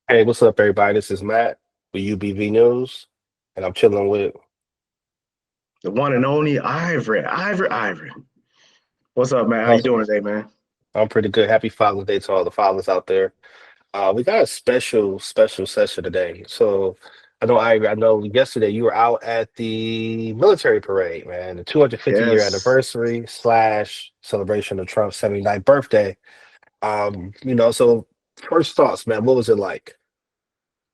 Hey, what's up, everybody? This is Matt with UBV News, and I'm chilling with. The one and only Ivory. What's up, man? How you How's- doing today, man? I'm pretty good. Happy Father's Day to all the fathers out there. We got a special session today. So I know yesterday you were out at the military parade, man, the 250-year Yes. anniversary slash celebration of Trump's 79th birthday. So first thoughts, man, what was it like?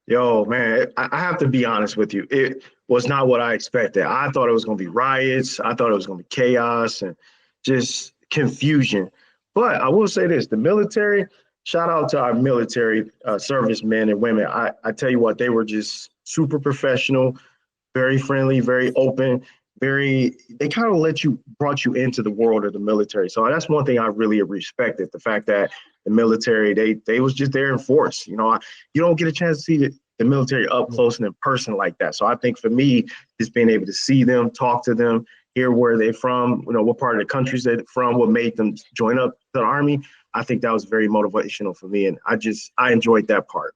Yo, man, I have to be honest with you. It was not what I expected. I thought it was going to be riots. I thought it was going to be chaos and just confusion. But I will say this, the military, shout out to our military servicemen and women. I tell you what, they were just super professional, very friendly, very open, they kind of brought you into the world of the military. So that's one thing I really respected, the fact that the military, they was just there in force. You don't get a chance to see the military up close and in person like that. So I think for me, just being able to see them, talk to them, hear where they're from, what part of the countries they're from, what made them join up to the army, I think that was very motivational for me. And I enjoyed that part.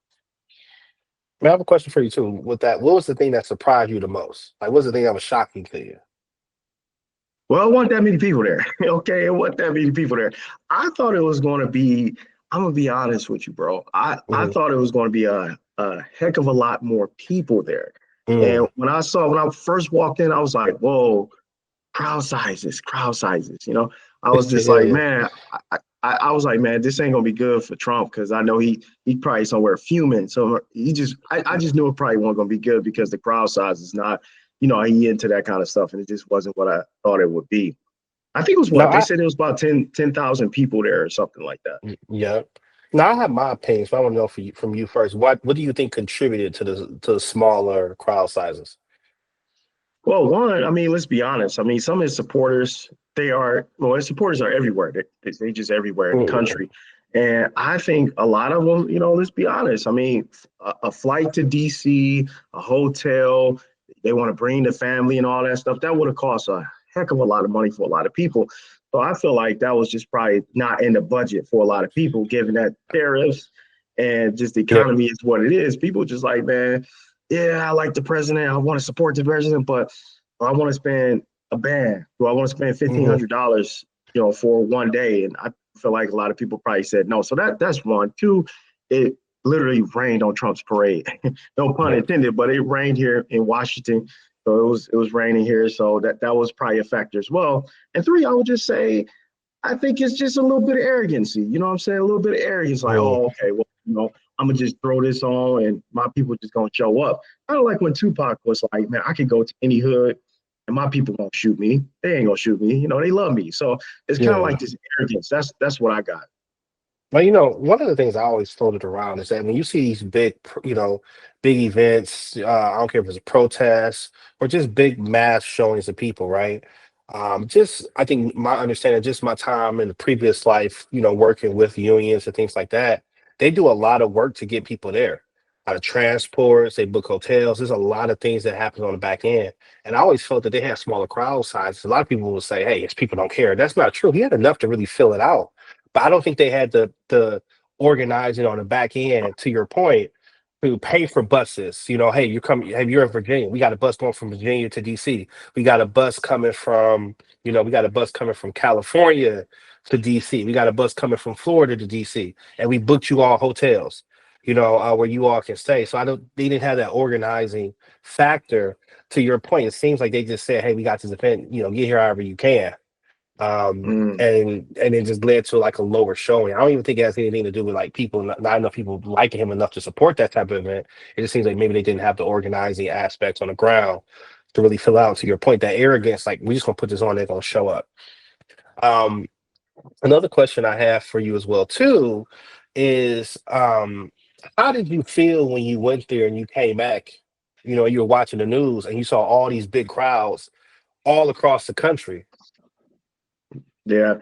I have a question for you too. With that, what was the thing that surprised you the most? Like, what was the thing that was shocking to you? Well, it wasn't that many people there. Okay, it wasn't that many people there. I thought it was going to be. I'm gonna be honest with you, bro. I Hmm. thought it was going to be a heck of a lot more people there. And Mm. when I first walked in, I was like, whoa, crowd sizes. I was just like, Yeah. man, I was like, man, this ain't gonna be good for Trump because I know he probably somewhere fuming. So I just knew it probably wasn't gonna be good because the crowd size is not, he into that kind of stuff, and it just wasn't what I thought it would be. I think it was No, what they said it was about 10,000 people there or something like that. yeah. Now I have my opinions, but I want to know from you first. What do you think contributed to the smaller crowd sizes? Well, one, I mean, let's be honest. I mean, some of his supporters, his supporters are everywhere. They just everywhere in the Mm. country. And I think a lot of them, let's be honest. I mean, a flight to DC, a hotel, they want to bring the family and all that stuff. That would have cost a heck of a lot of money for a lot of people. So I feel like that was just probably not in the budget for a lot of people, given that tariffs and just the Yep. economy is what it is. People just like, man, yeah, I like the president. I want to support the president, but I want to spend a band. Do I want to spend Hmm. $1,500, for one day? And I feel like a lot of people probably said no. So that's one. Two, it literally rained on Trump's parade. No pun Yep. intended, but it rained here in Washington. So it was raining here. So that was probably a factor as well. And three, I would just say I think it's just a little bit of arrogancy. You know what I'm saying? A little bit of arrogance, like, Mm. oh, okay, well, I'm gonna just throw this on and my people just gonna show up. I don't like when Tupac was like, man, I can go to any hood and my people won't shoot me. They ain't gonna shoot me. They love me. So it's kind of Yeah. like this arrogance. That's what I got. Well, one of the things I always floated around is that when you see these big events, I don't care if it's a protest or just big mass showings of people, right? Just I think my understanding, just my time in the previous life, working with unions and things like that, they do a lot of work to get people there. A lot of transports, they book hotels. There's a lot of things that happen on the back end. And I always felt that they had smaller crowd sizes. A lot of people will say, hey, it's people don't care. That's not true. He had enough to really fill it out, but I don't think they had the organizing on the back end, to your point, to pay for buses. Hey, you're coming, hey, you're in Virginia. We got a bus going from Virginia to DC. We got a bus coming from, we got a bus coming from California to DC. We got a bus coming from Florida to DC. And we booked you all hotels, where you all can stay. So they didn't have that organizing factor. To your point, it seems like they just said, hey, we got this event, get here however you can, Mm. and it just led to like a lower showing. I don't even think it has anything to do with like people, not enough people liking him enough to support that type of event. It just seems like maybe they didn't have the organizing aspects on the ground to really fill out. To your point, that arrogance, like we just gonna put this on, they're gonna show up. Um, Another question I have for you as well too is, how did you feel when you went there and you came back? You were watching the news and you saw all these big crowds all across the country. Yeah.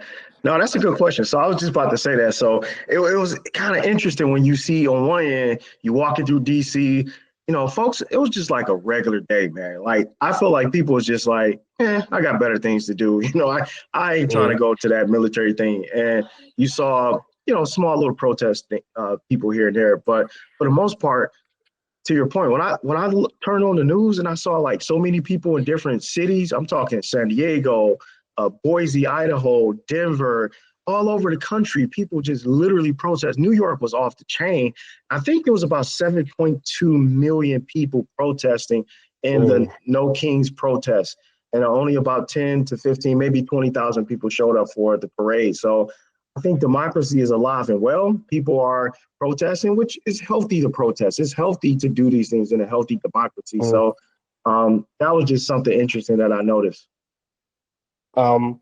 No, that's a good question. So I was just about to say that. So it was kind of interesting when you see on one end, you walking through DC, folks, it was just like a regular day, man. Like I feel like people was just like, I got better things to do. I ain't trying to Mm. go to that military thing. And you saw small little protest people here and there. But for the most part, to your point, when I turned on the news and I saw like so many people in different cities, I'm talking San Diego, Boise, Idaho, Denver, all over the country, people just literally protest. New York was off the chain. I think there was about 7.2 million people protesting in the Mm, No Kings protest, and only about 10 to 15, maybe 20,000 people showed up for the parade. So I think democracy is alive and well. People are protesting, which is healthy to protest. It's healthy to do these things in a healthy democracy. mm. So that was just something interesting that I noticed. Um,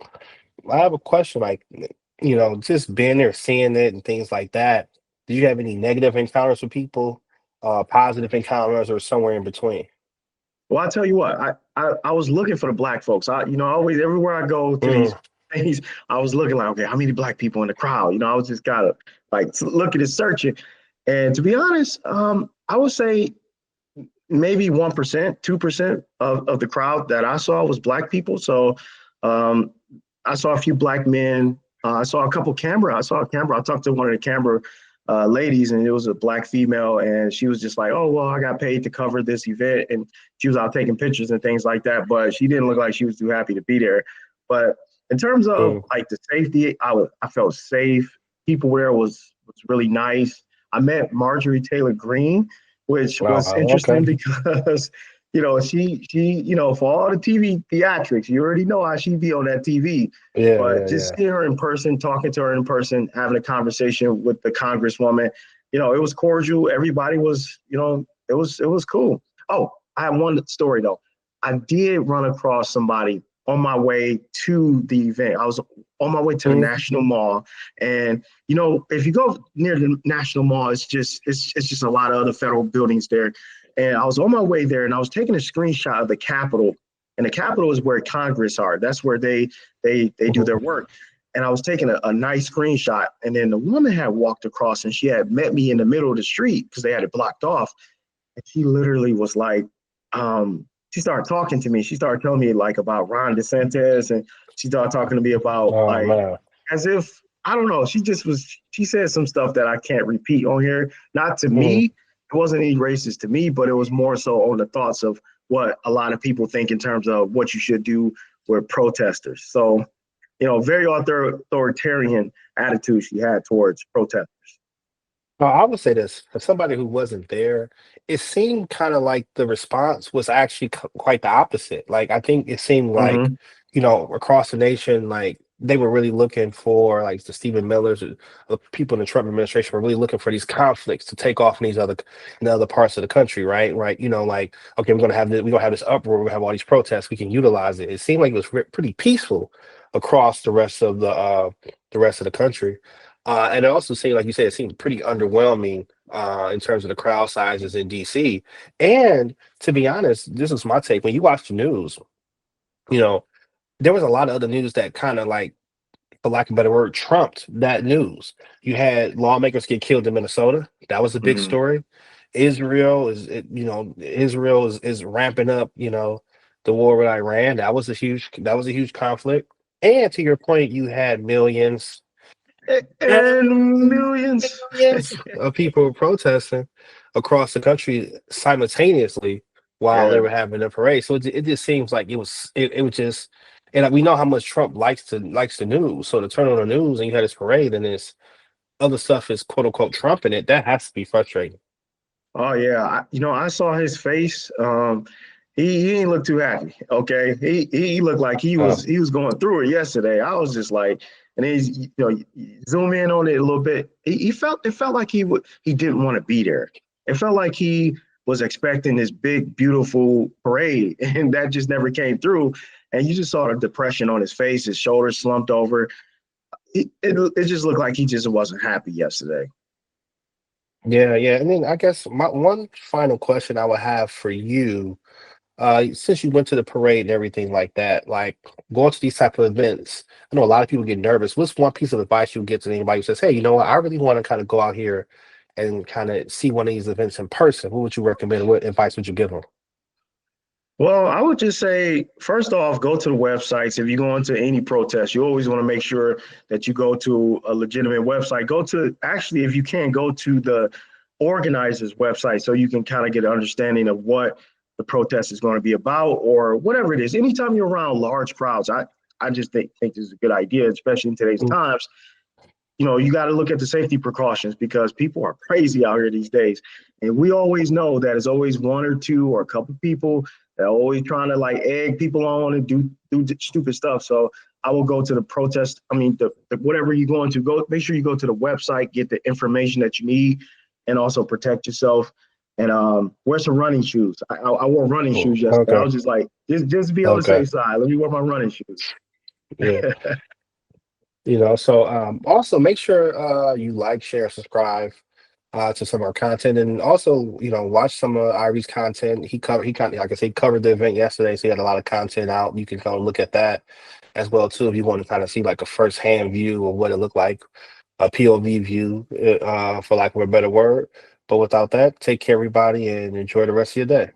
I have a question, like, just being there, seeing it, and things like that. Did you have any negative encounters with people, positive encounters, or somewhere in between? Well, I tell you what, I was looking for the black folks. Always everywhere I go to these Mm, things, I was looking like, okay, how many black people in the crowd? I was just gotta like looking and searching. And to be honest, I would say maybe 1%, 2% of the crowd that I saw was black people. So um, I saw a few black men. I saw a couple Canberra. I saw a Canberra. I talked to one of the Canberra ladies, and it was a black female, and she was just like, "Oh, well, I got paid to cover this event," and she was out taking pictures and things like that. But she didn't look like she was too happy to be there. But in terms of mm. like the safety, I felt safe. People there was really nice. I met Marjorie Taylor Greene, which Wow, was interesting okay. because for all the TV theatrics, you already know how she be on that TV. Yeah, But yeah, just yeah. seeing her in person, talking to her in person, having a conversation with the congresswoman, it was cordial. Everybody was, it was cool. Oh, I have one story though. I did run across somebody on my way to the event. I was on my way to the Mm, National Mall, and if you go near the National Mall, it's just a lot of other federal buildings there. And I was on my way there, and I was taking a screenshot of the Capitol, and the Capitol is where Congress are. That's where they do mhm. their work. And I was taking a nice screenshot, and then the woman had walked across, and she had met me in the middle of the street because they had it blocked off. And she literally was like, she started talking to me. She started telling me like about Ron DeSantis, and she started talking to me about Oh like man. as if I don't know. She just was. She said some stuff that I can't repeat on here. Not to Mhm. me. It wasn't any racist to me, but it was more so on the thoughts of what a lot of people think in terms of what you should do with protesters. So, very authoritarian attitude she had towards protesters. I would say this for somebody who wasn't there, it seemed kind of like the response was actually quite the opposite. Like, I think it seemed like, Mm-hmm. across the nation, like they were really looking for like the Stephen Millers, or the people in the Trump administration were really looking for these conflicts to take off in other parts of the country, right? Right. Like, okay, we're gonna have this uproar, we're gonna have all these protests, we can utilize it. It seemed like it was pretty peaceful across the rest of the country. And it also seemed, like you said, it seemed pretty underwhelming in terms of the crowd sizes in DC. And to be honest, this is my take. When you watch the news, you know, there was a lot of other news that kind of like, for lack of a better word, trumped that news. You had lawmakers get killed in Minnesota. That was a big Mm-hmm. story. Israel is ramping up, the war with Iran. That was a huge conflict. And to your point, you had millions And and millions. millions of people protesting across the country simultaneously while they Yeah. were having a parade. So it just seems like it was just, and like, we know how much Trump likes the news. So to turn on the news and you had this parade and this other stuff is quote unquote Trump in it, that has to be frustrating. Oh yeah, I saw his face. He didn't look too happy. Okay, he looked like he Uh, was he was going through it yesterday. I was just like, and then zoom in on it a little bit. It felt like he didn't want to be there. It felt like he was expecting this big beautiful parade, and that just never came through. And you just saw the depression on his face. His shoulders slumped over. It just looked like he just wasn't happy yesterday. yeah, yeah. And then I guess my one final question I would have for you, since you went to the parade and everything like that, like going to these type of events, I know a lot of people get nervous. What's one piece of advice you would give to anybody who says, "Hey, you know what? I really want to kind of go out here and kind of see one of these events in person." What would you recommend? What advice would you give them? Well, I would just say, first off, go to the websites. If you go into any protest, you always want to make sure that you go to a legitimate website. Go to, actually, if you can, go to the organizer's website so you can kind of get an understanding of what the protest is going to be about or whatever it is. Anytime you're around large crowds, I just think this is a good idea, especially in today's Mm. times. You got to look at the safety precautions because people are crazy out here these days. And we always know that it's always one or two or a couple people that are always trying to like egg people on and do stupid stuff. So I will go to the protest. I mean, the whatever you're going to go, make sure you go to the website, get the information that you need, and also protect yourself. And wear some running shoes. I wore running Mm. shoes yesterday. I Okay. was just like, just be on the Okay. safe side. Let me wear my running shoes. Yeah. So also make sure you like, share, subscribe to some of our content, and also watch some of Irie's content. He kind of, like I said, he covered the event yesterday, so he had a lot of content out. You can kind of look at that as well too if you want to kind of see like a first hand view of what it looked like, a POV view, for lack of a better word. But without that, take care everybody and enjoy the rest of your day.